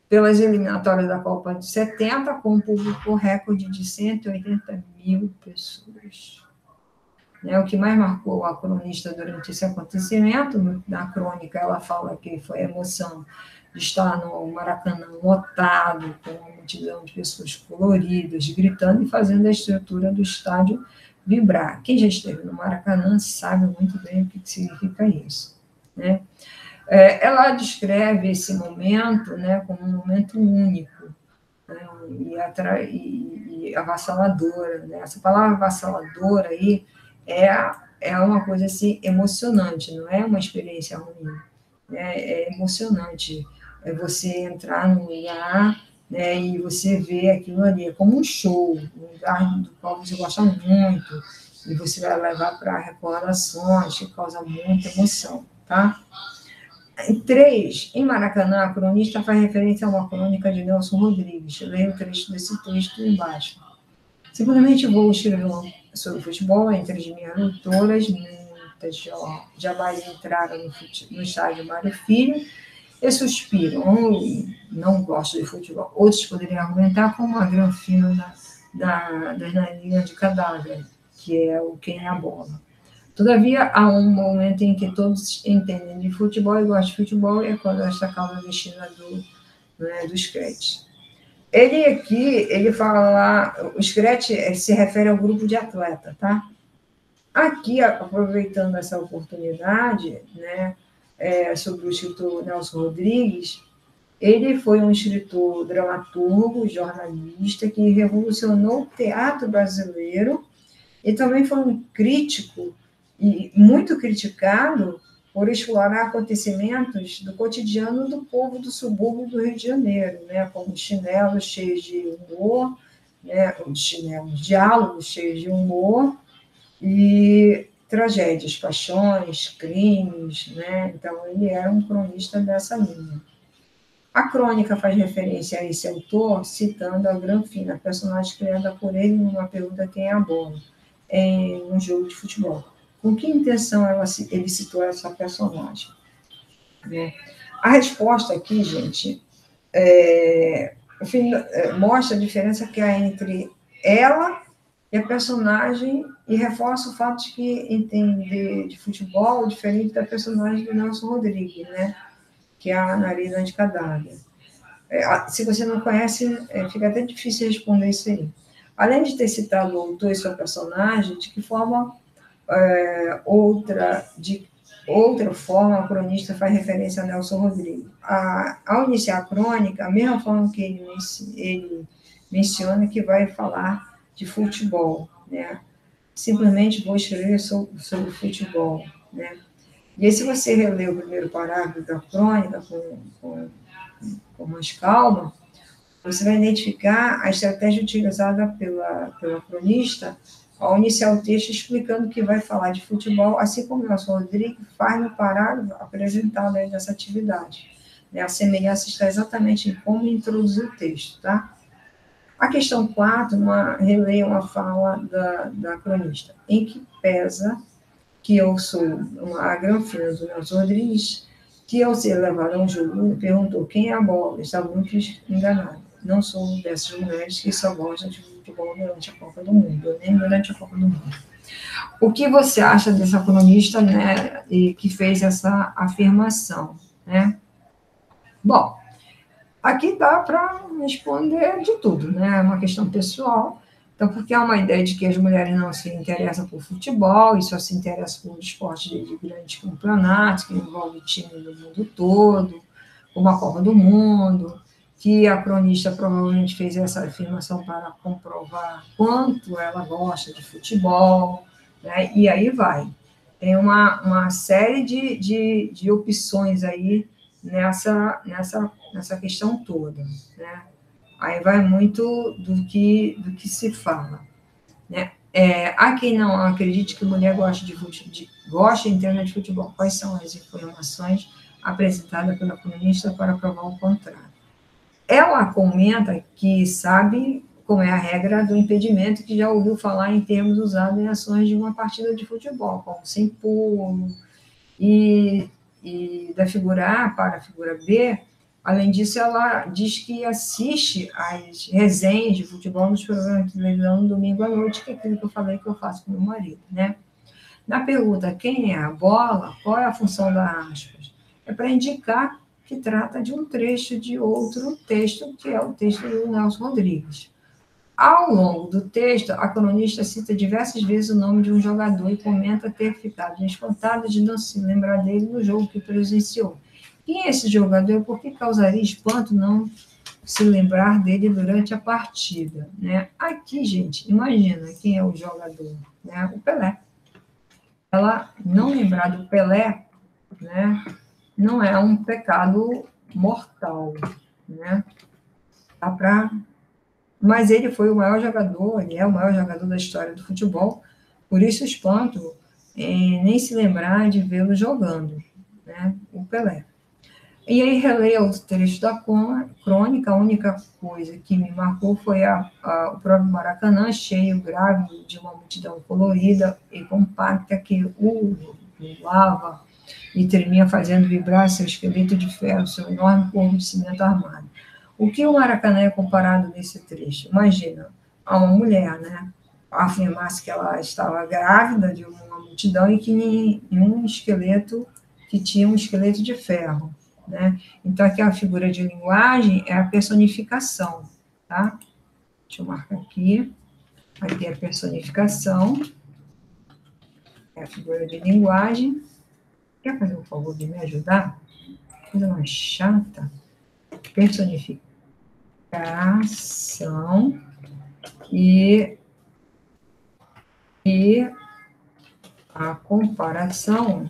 pelas eliminatórias da Copa de 70, com um público recorde de 180 mil pessoas. O que mais marcou a cronista durante esse acontecimento, na crônica ela fala que foi a emoção de estar no Maracanã lotado, com uma multidão de pessoas coloridas, gritando e fazendo a estrutura do estádio vibrar. Quem já esteve no Maracanã sabe muito bem o que significa isso. Né? Ela descreve esse momento, né, como um momento único, né, e avassaladora. Né? Essa palavra avassaladora aí é uma coisa assim emocionante, não é uma experiência ruim. Né? É emocionante você entrar num lugar, né, e você ver aquilo ali, é como um show, um lugar do qual você gosta muito, e você vai levar para recordações que causam muita emoção. Tá? 3. Em Maracanã, a cronista faz referência a uma crônica de Nelson Rodrigues. Leia o trecho desse texto embaixo. Seguramente vou escrever sobre futebol entre as minhas leitoras, muitas jamais entraram no estádio Mário Filho e suspiram, não gosto de futebol. Outros poderiam argumentar como a granfina das narinhas de cadáver, que é o quem é a bola. Todavia, há um momento em que todos entendem de futebol e gostam de futebol, e é quando esta causa destina dos créditos. Ele aqui, ele fala lá, o Scratch se refere ao grupo de atleta, tá? Aqui, aproveitando essa oportunidade, né, sobre o escritor Nelson Rodrigues, ele foi um escritor, dramaturgo, jornalista, que revolucionou o teatro brasileiro e também foi um crítico e muito criticado por explorar acontecimentos do cotidiano do povo do subúrbio do Rio de Janeiro, né, como chinelos cheios de humor, né, os chinelos, diálogos cheios de humor e tragédias, paixões, crimes, né? Então ele era um cronista dessa linha. A crônica faz referência a esse autor, citando a Granfina, personagem criada por ele numa pergunta quem é a bola, em um jogo de futebol. Com que intenção ele citou essa personagem? Né? A resposta aqui, gente, mostra a diferença que há entre ela e a personagem e reforça o fato de que entender de futebol é diferente da personagem do Nelson Rodrigues, né? Que é a Narina de Cadáver. Se você não conhece, fica até difícil responder isso aí. Além de ter citado o autor e sua personagem, de que forma de outra forma a cronista faz referência a Nelson Rodrigues? Ao iniciar a crônica, a mesma forma que ele menciona que vai falar de futebol, né? Simplesmente vou escrever sobre futebol, né? E aí, se você reler o primeiro parágrafo da crônica com mais calma, você vai identificar a estratégia utilizada pela cronista ao iniciar o texto explicando que vai falar de futebol, assim como o Nelson Rodrigues faz no parágrafo apresentado aí dessa atividade. Né? A semelhança está exatamente em como introduzir o texto, tá? A questão 4, releia uma fala da cronista, em que pesa que eu sou a Granfina do Nelson Rodrigues, que ao ser levado a um jogo, perguntou quem é a bola. Estava muito enganado. Não sou dessas mulheres que só gostam de futebol durante a Copa do Mundo, nem durante a Copa do Mundo. O que você acha dessa cronista, né, e que fez essa afirmação, né? Bom, aqui dá para responder de tudo, né? É uma questão pessoal. Então, porque há uma ideia de que as mulheres não se interessam por futebol e só se interessam por esportes de grandes campeonatos, que envolve time do mundo todo, como a Copa do Mundo, que a cronista provavelmente fez essa afirmação para comprovar quanto ela gosta de futebol, né? E aí vai. Tem uma série de opções aí nessa questão toda, né? Aí vai muito do que se fala, né? Há quem não acredite que mulher gosta e entenda de futebol. Quais são as informações apresentadas pela cronista para provar o contrário? Ela comenta que sabe como é a regra do impedimento, que já ouviu falar em termos usados em ações de uma partida de futebol, como sem pulo, e da figura A para a figura B. Além disso, ela diz que assiste às resenhas de futebol nos programas de televisão no domingo à noite, que é aquilo que eu falei que eu faço com meu marido, né? Na pergunta quem é a bola, qual é a função da aspas? É para indicar que trata de um trecho de outro texto, que é o texto do Nelson Rodrigues. Ao longo do texto, a cronista cita diversas vezes o nome de um jogador e comenta ter ficado espantado de não se lembrar dele no jogo que presenciou. Quem é esse jogador e por que causaria espanto não se lembrar dele durante a partida? Né? Aqui, gente, imagina quem é o jogador, né? O Pelé. Ela não lembrar do Pelé, né? Não é um pecado mortal, né? Dá para... Mas ele foi o maior jogador, ele é o maior jogador da história do futebol, por isso espanto nem se lembrar de vê-lo jogando, né? O Pelé. E aí releia o trecho da crônica, a única coisa que me marcou foi o próprio Maracanã, cheio, grave, de uma multidão colorida e compacta que lava e tremia fazendo vibrar seu esqueleto de ferro, seu enorme corpo de cimento armado. O que o Maracanã é comparado nesse trecho? Imagina, a uma mulher, né? Afirmasse que ela estava grávida de uma multidão e que tinha um esqueleto de ferro, né? Então, aqui a figura de linguagem é a personificação, tá? Deixa eu marcar aqui. Aqui é a personificação, é a figura de linguagem. Quer fazer um favor de me ajudar? Coisa mais chata. Personificação e a comparação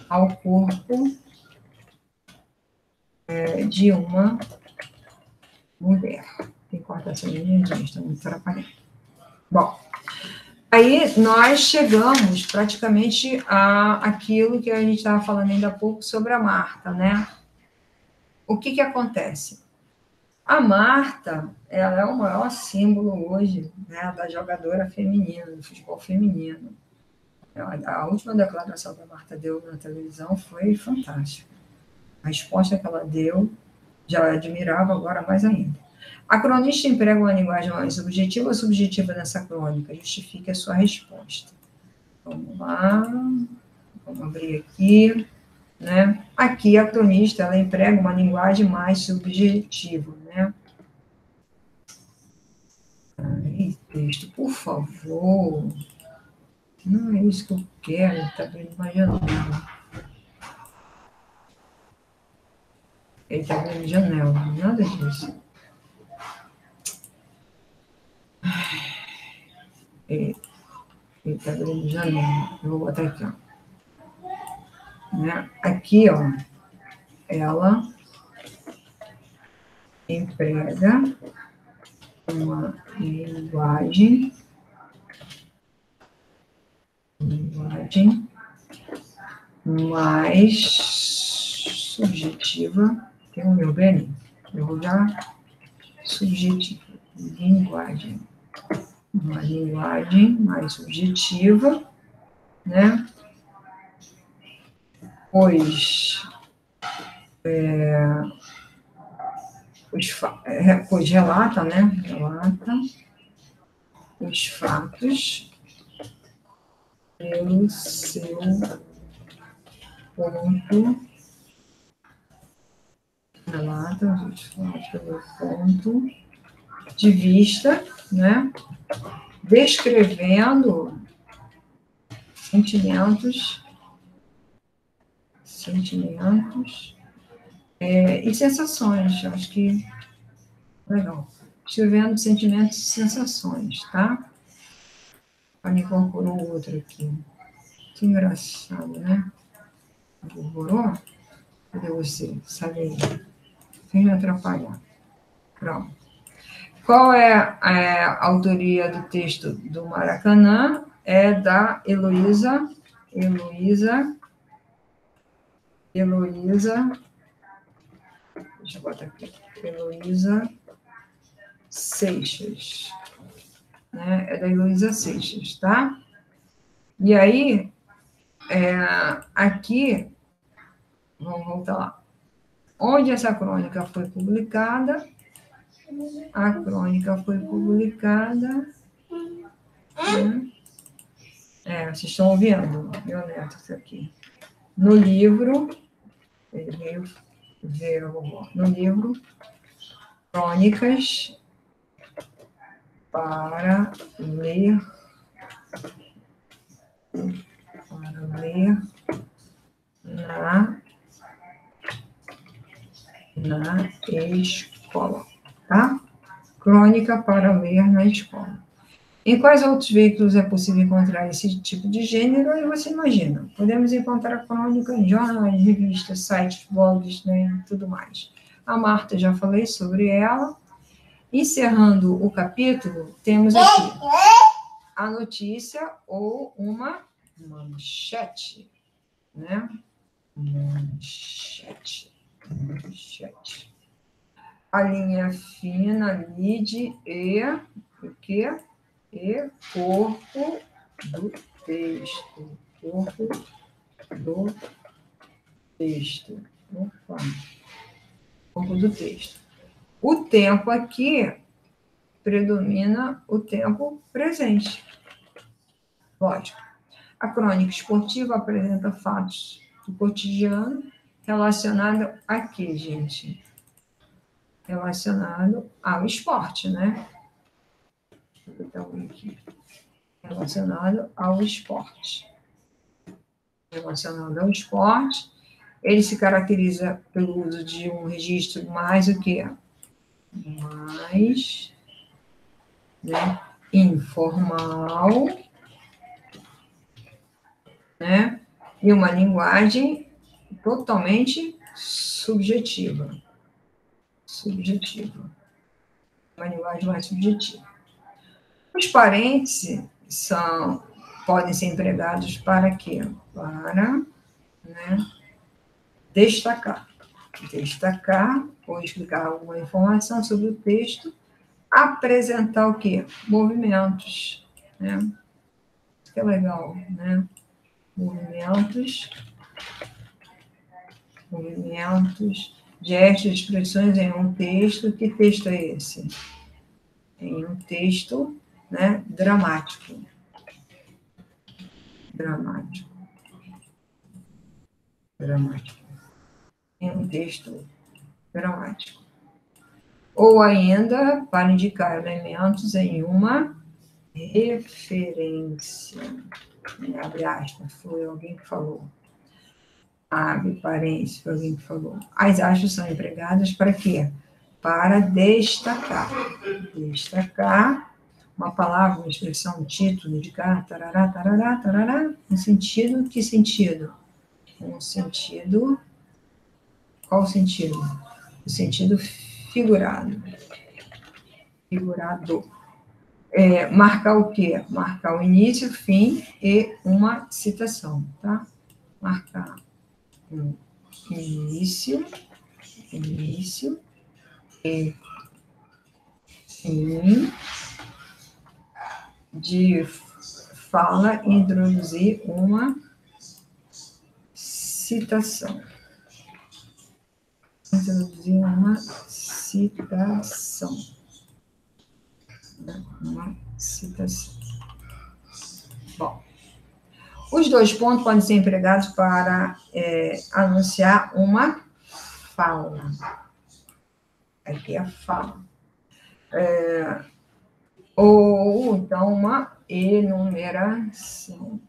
ao corpo de uma mulher. Tem que cortar essa linha, está muito atrapalhando. Bom, aí nós chegamos praticamente àquilo que a gente estava falando ainda há pouco sobre a Marta, né? O que acontece? A Marta, ela é o maior símbolo hoje, né, da jogadora feminina, do futebol feminino. A última declaração que a Marta deu na televisão foi fantástica. A resposta que ela deu, já admirava, agora mais ainda. A cronista emprega uma linguagem mais objetiva ou subjetiva nessa crônica? Justifique a sua resposta. Vamos lá, vamos abrir aqui. Né? Aqui, a cronista, ela emprega uma linguagem mais subjetiva, né? Ai, texto, por favor. Não é isso que eu quero, está abrindo uma janela. Ele está abrindo janela, nada disso. Ele está abrindo janela. Eu vou botar aqui, ó. Né? Aqui, ó, ela emprega uma linguagem mais subjetiva. Tem o meu bem, eu vou dar subjetiva, linguagem. Uma linguagem mais subjetiva, né? Pois relata, né? Relata os fatos pelo seu ponto. Relata os fatos pelo ponto de vista, né? Descrevendo sentimentos e sensações. Acho que legal. Escrevendo sentimentos e sensações, tá? Ela incorporou outro aqui. Que engraçado, né? Incorporou? Cadê você? Sabe aí? Sem me atrapalhar. Pronto. Qual é a autoria do texto do Maracanã? É da Heloísa. Deixa eu botar aqui. Heloísa Seixas. Né? É da Heloísa Seixas, tá? E aí, aqui, vamos voltar lá. Onde essa crônica foi publicada? A crônica foi publicada. Né? Vocês estão ouvindo, meu neto, isso aqui. No livro, no livro Crônicas para ler na escola, tá? Crônica para ler na escola. Em quais outros veículos é possível encontrar esse tipo de gênero? Aí você imagina. Podemos encontrar crônica em jornais, revistas, sites, blogs, né, e tudo mais. A Marta, já falei sobre ela. Encerrando o capítulo, temos aqui a notícia ou uma manchete, né? Manchete. A linha fina, lide e o quê? E corpo do texto. Corpo do texto. Opa. Corpo do texto. O tempo aqui predomina o tempo presente. Lógico. A crônica esportiva apresenta fatos do cotidiano relacionados a quê, gente? relacionado ao esporte, né? Então, aqui, relacionado ao esporte. Relacionado ao esporte, ele se caracteriza pelo uso de um registro mais o quê? Mais, né, informal, né? E uma linguagem totalmente subjetiva. Subjetiva. Uma linguagem mais subjetiva. Os parênteses podem ser empregados para quê? Para, né, destacar. Destacar, ou explicar alguma informação sobre o texto, apresentar o quê? Movimentos, né? Isso que é legal, né? Movimentos, gestos, expressões em um texto. Que texto é esse? Em um texto, né, dramático. Dramático. Em um texto dramático. Ou ainda, para indicar elementos em uma referência. Abre aspas, foi alguém que falou. Abre parênteses, foi alguém que falou. As aspas são empregadas para quê? Para destacar. Destacar uma palavra, uma expressão, um título, indicar, tarará, tarará, tarará, no sentido, que sentido? Um sentido, qual o sentido? O sentido figurado. Figurado. Marcar o quê? Marcar o início, fim e uma citação, tá? Marcar um início e fim de fala e introduzir uma citação. Introduzir uma citação. Uma citação. Bom, os dois pontos podem ser empregados para anunciar uma fala. Aqui é a fala. Ou, então, uma enumeração.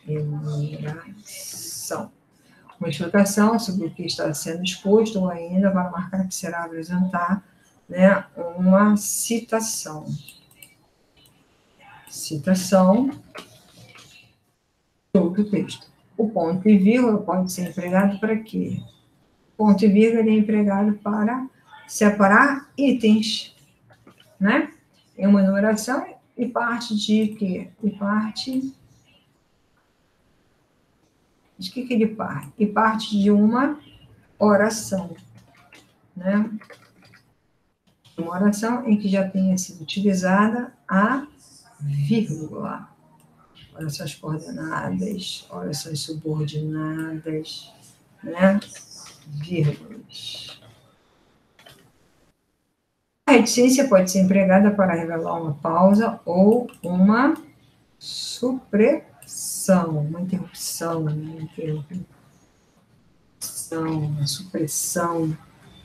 Enumeração. Uma explicação sobre o que está sendo exposto, ou ainda para marcar que será apresentar, né, uma citação. Citação do texto. O ponto e vírgula pode ser empregado para quê? Ponto e vírgula é empregado para separar itens, né? Em uma enumeração e parte de quê? E parte de que ele parte? E parte de uma oração, né? Uma oração em que já tenha sido utilizada a vírgula. Orações coordenadas, orações subordinadas, né? Vírgulas. A reticência pode ser empregada para revelar uma pausa ou uma supressão, uma interrupção, uma supressão,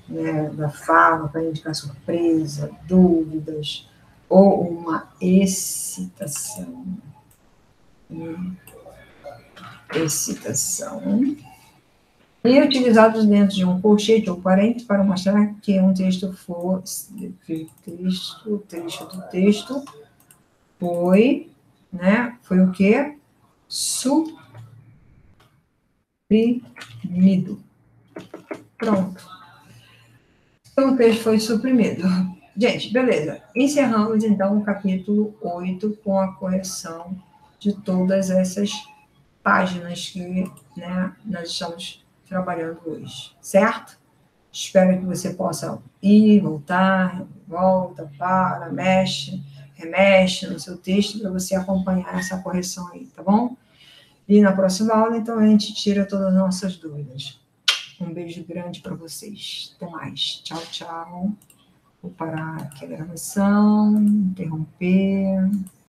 né, da fala para indicar surpresa, dúvidas, ou uma excitação. Excitação. E utilizados dentro de um colchete ou parênteses para mostrar que um texto foi, o trecho do texto foi, né, foi o quê? Suprimido. Pronto. Então, o texto foi suprimido. Gente, beleza. Encerramos, então, o capítulo 8 com a correção de todas essas páginas que, né, nós estamos trabalhando hoje, certo? Espero que você possa ir, voltar, volta, para, mexe, remexe no seu texto para você acompanhar essa correção aí, tá bom? E na próxima aula, então, a gente tira todas as nossas dúvidas. Um beijo grande para vocês. Até mais. Tchau, tchau. Vou parar aqui a gravação, interromper.